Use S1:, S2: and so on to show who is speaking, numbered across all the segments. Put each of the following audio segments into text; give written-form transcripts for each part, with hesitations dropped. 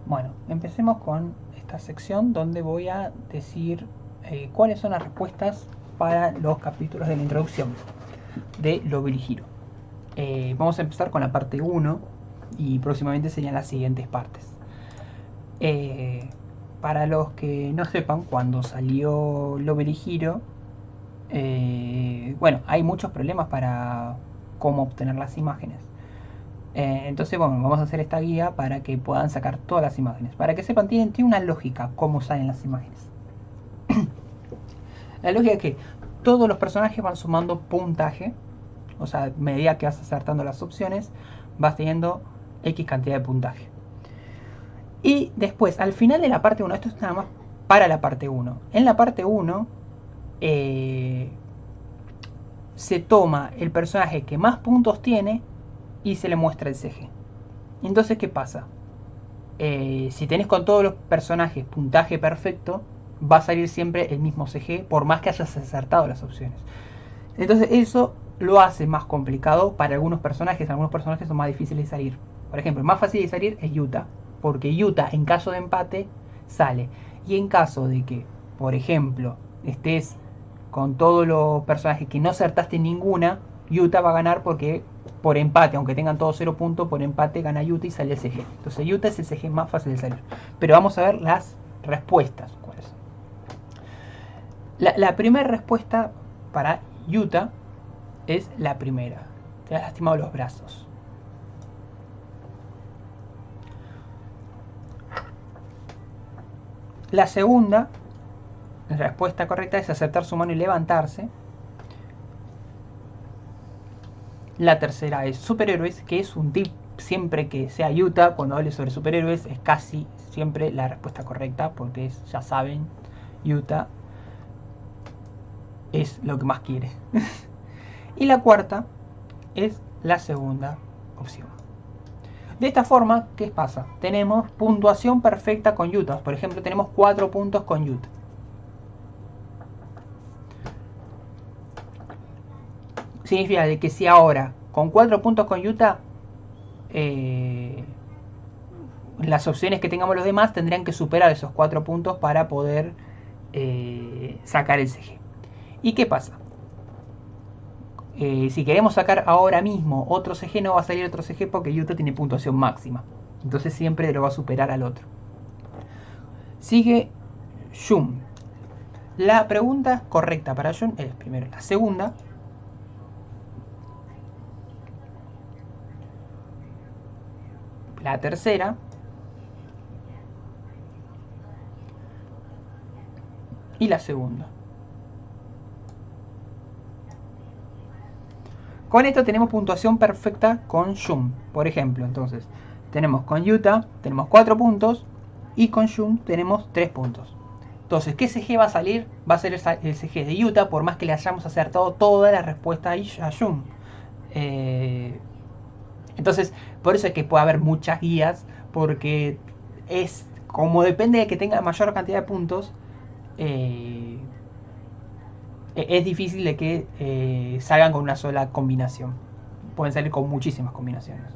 S1: Bueno, empecemos con esta sección donde voy a decir cuáles son las respuestas para los capítulos de la introducción de Lobel y Hiro. Vamos a empezar con la parte 1 y próximamente serían las siguientes partes. Para los que no sepan, cuando salió Lobel y Hiro, bueno, hay muchos problemas para cómo obtener las imágenes. Entonces, bueno, vamos a hacer esta guía para que puedan sacar todas las imágenes. Para que sepan, tiene una lógica cómo salen las imágenes. La lógica es que todos los personajes van sumando puntaje. O sea, a medida que vas acertando las opciones, vas teniendo X cantidad de puntaje. Y después, al final de la parte 1, esto es nada más para la parte 1. En la parte 1 se toma el personaje que más puntos tiene y se le muestra el CG. Entonces, ¿qué pasa? Si tenés con todos los personajes puntaje perfecto, va a salir siempre el mismo CG, por más que hayas acertado las opciones. Entonces eso lo hace más complicado para algunos personajes. Algunos personajes son más difíciles de salir. Por ejemplo, el más fácil de salir es Yuta, porque Yuta en caso de empate sale. Y en caso de que, por ejemplo, estés con todos los personajes que no acertaste ninguna, Yuta va a ganar porque por empate, aunque tengan todos 0 puntos, por empate gana Yuta y sale el CG. Entonces Yuta es el CG más fácil de salir. Pero vamos a ver las respuestas. ¿Cuáles son? La primera respuesta para Yuta es la primera. Te has lastimado los brazos. La segunda respuesta correcta es acertar su mano y levantarse. La tercera es superhéroes, que es un tip siempre que sea Yuta, cuando hable sobre superhéroes, es casi siempre la respuesta correcta, porque es, ya saben, Yuta es lo que más quiere. Y la cuarta es la segunda opción. De esta forma, ¿qué pasa? Tenemos puntuación perfecta con Yuta. Por ejemplo, tenemos 4 puntos con Yuta. Significa de que si ahora con 4 puntos con Yuta, las opciones que tengamos los demás tendrían que superar esos 4 puntos para poder sacar el CG. ¿Y qué pasa? Si queremos sacar ahora mismo otro CG, no va a salir otro CG porque Yuta tiene puntuación máxima. Entonces siempre lo va a superar al otro. Sigue Jun. La pregunta correcta para Jun es primero la segunda. La tercera. Y la segunda. Con esto tenemos puntuación perfecta con Jun. Por ejemplo, entonces, tenemos con Yuta, tenemos 4 puntos. Y con Jun tenemos 3 puntos. Entonces, ¿qué CG va a salir? Va a ser el CG de Yuta, por más que le hayamos acertado toda la respuesta a Jun. Entonces, por eso es que puede haber muchas guías, porque es como depende de que tenga mayor cantidad de puntos, es difícil de que salgan con una sola combinación. Pueden salir con muchísimas combinaciones.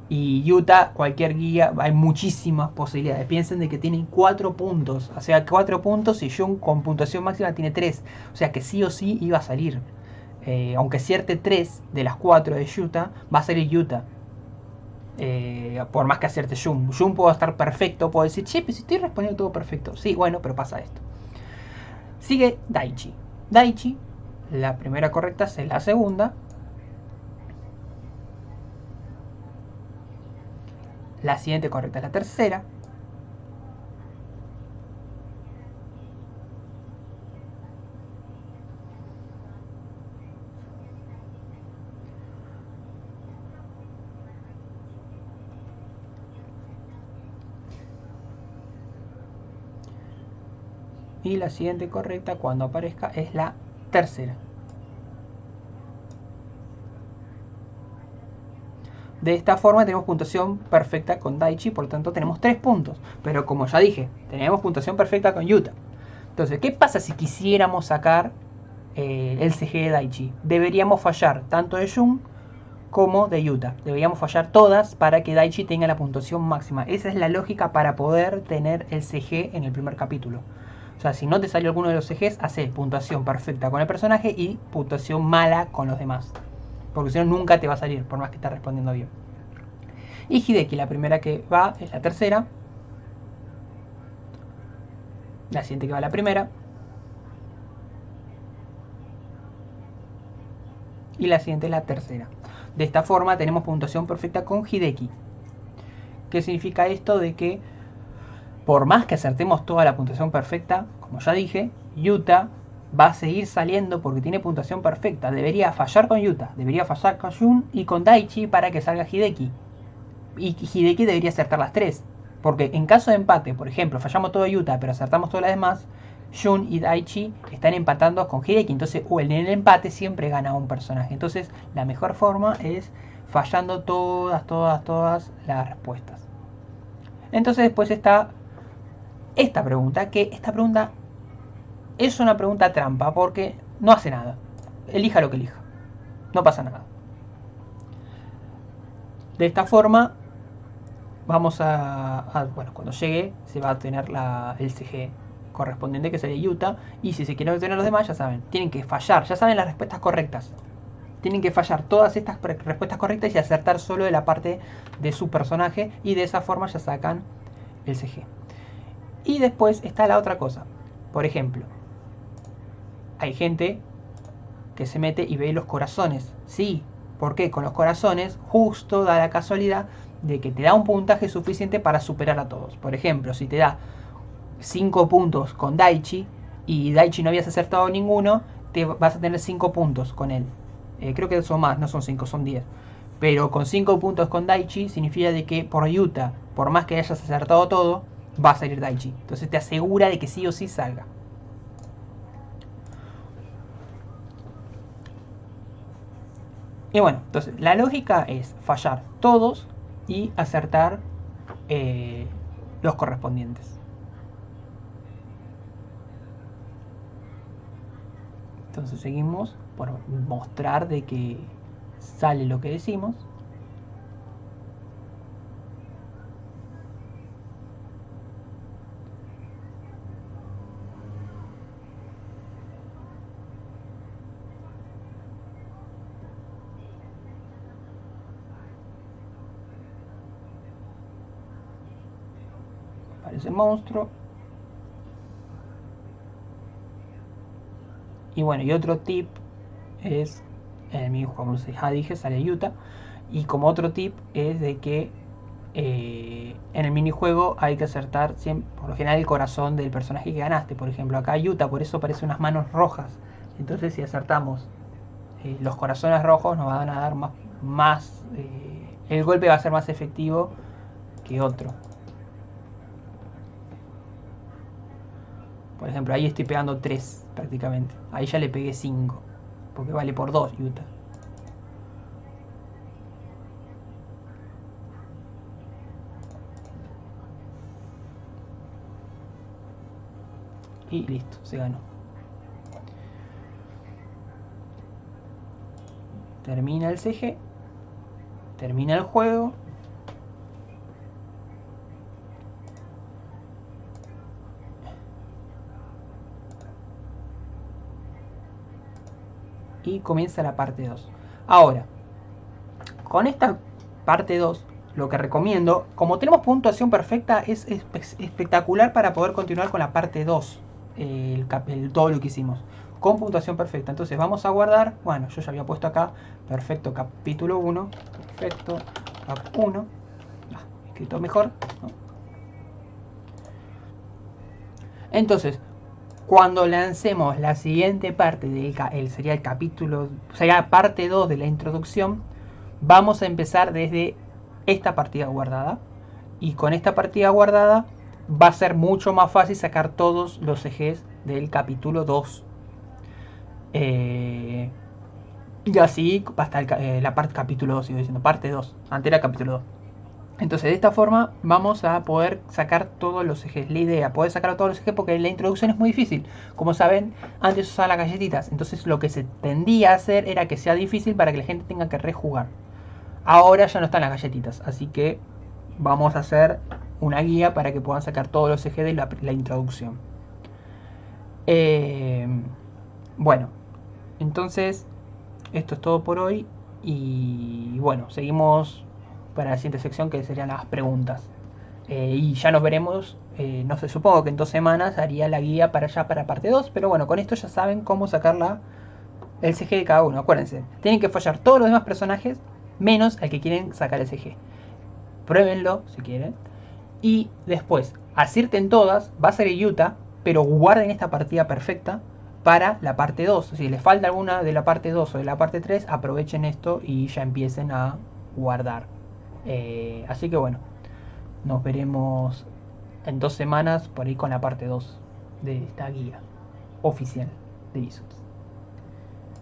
S1: Y Yuta, cualquier guía, hay muchísimas posibilidades. Piensen de que tienen 4 puntos. O sea, 4 puntos y Jun con puntuación máxima tiene 3. O sea que sí o sí iba a salir. Aunque acierte 3 de las 4 de Yuta, va a salir Yuta. Por más que acierte Jun. Jun puede estar perfecto. Puedo decir, che, pero si estoy respondiendo todo perfecto. Sí, bueno, pero pasa esto. Sigue Daichi. Daichi, la primera correcta es la segunda. La siguiente correcta es la tercera. Y la siguiente correcta cuando aparezca es la tercera. De esta forma tenemos puntuación perfecta con Daichi, por lo tanto tenemos 3 puntos. Pero como ya dije, tenemos puntuación perfecta con Yuta. Entonces, ¿qué pasa si quisiéramos sacar el CG de Daichi? Deberíamos fallar tanto de Jun como de Yuta. Deberíamos fallar todas para que Daichi tenga la puntuación máxima. Esa es la lógica para poder tener el CG en el primer capítulo. O sea, si no te salió alguno de los CGs, hace puntuación perfecta con el personaje y puntuación mala con los demás. Porque si no, nunca te va a salir, por más que estés respondiendo bien. Y Hideki, la primera que va es la tercera. La siguiente que va la primera. Y la siguiente es la tercera. De esta forma tenemos puntuación perfecta con Hideki. ¿Qué significa esto? De que por más que acertemos toda la puntuación perfecta, como ya dije, Yuta va a seguir saliendo porque tiene puntuación perfecta. Debería fallar con Yuta, debería fallar con Jun y con Daichi para que salga Hideki. Y Hideki debería acertar las tres. Porque en caso de empate, por ejemplo, fallamos todo Yuta, pero acertamos todas las demás, Jun y Daichi están empatando con Hideki. Entonces, en el empate siempre gana un personaje. Entonces, la mejor forma es fallando todas las respuestas. Entonces, después está esta pregunta, que esta pregunta es una pregunta trampa porque no hace nada. Elija lo que elija. No pasa nada. De esta forma, vamos bueno, cuando llegue se va a obtener el CG correspondiente, que sería Yuta. Y si se quieren obtener los demás, ya saben, tienen que fallar, ya saben las respuestas correctas. Tienen que fallar todas estas respuestas correctas y acertar solo de la parte de su personaje. Y de esa forma ya sacan el CG. Y después está la otra cosa. Por ejemplo, hay gente que se mete y ve los corazones. Sí, ¿por qué? Con los corazones justo da la casualidad de que te da un puntaje suficiente para superar a todos. Por ejemplo, si te da 5 puntos con Daichi y Daichi no habías acertado ninguno, te vas a tener 5 puntos con él. Creo que son más, no son 5, son 10. Pero con 5 puntos con Daichi significa de que por Yuta, por más que hayas acertado todo, va a salir Daichi. Entonces te asegura de que sí o sí salga. Y bueno, entonces la lógica es fallar todos y acertar los correspondientes. Entonces seguimos por mostrar de que sale lo que decimos. Aparece el monstruo. Y bueno, y otro tip es, en el minijuego, como ya dije, sale Yuta. Y como otro tip es de que en el minijuego hay que acertar siempre, por lo general, el corazón del personaje que ganaste. Por ejemplo, acá Yuta, por eso aparece unas manos rojas. Entonces si acertamos los corazones rojos nos van a dar más el golpe va a ser más efectivo que otro. Por ejemplo, ahí estoy pegando 3 prácticamente. Ahí ya le pegué 5. Porque vale por 2 Yuta. Y listo, se ganó. Termina el CG. Termina el juego. Y comienza la parte 2. Ahora, con esta parte 2, lo que recomiendo, como tenemos puntuación perfecta, es espectacular para poder continuar con la parte 2. Todo lo que hicimos con puntuación perfecta. Entonces vamos a guardar. Bueno, yo ya había puesto acá perfecto capítulo 1. Perfecto cap 1. Escrito mejor, ¿no? Entonces, cuando lancemos la siguiente parte sería el capítulo, sería parte 2 de la introducción, vamos a empezar desde esta partida guardada. Y con esta partida guardada va a ser mucho más fácil sacar todos los ejes del capítulo 2. Y así hasta la parte capítulo 2, sigo diciendo, parte 2, antes era capítulo 2. Entonces de esta forma vamos a poder sacar todos los ejes. La idea, poder sacar todos los ejes porque la introducción es muy difícil. Como saben, antes usaban las galletitas. Entonces lo que se tendía a hacer era que sea difícil para que la gente tenga que rejugar. Ahora ya no están las galletitas, así que vamos a hacer una guía para que puedan sacar todos los ejes de la introducción. Eh, bueno, entonces esto es todo por hoy y bueno, seguimos para la siguiente sección que serían las preguntas. Y ya nos veremos, no sé, supongo que en 2 semanas haría la guía para allá para parte 2, pero bueno, con esto ya saben cómo sacar el CG de cada uno. Acuérdense, tienen que fallar todos los demás personajes menos al que quieren sacar el CG. Pruébenlo si quieren. Y después, acierten todas, va a ser Yuta, pero guarden esta partida perfecta para la parte 2. Si les falta alguna de la parte 2 o de la parte 3, aprovechen esto y ya empiecen a guardar. Así que bueno, nos veremos en 2 semanas por ahí con la parte 2 de esta guía oficial de ISOs.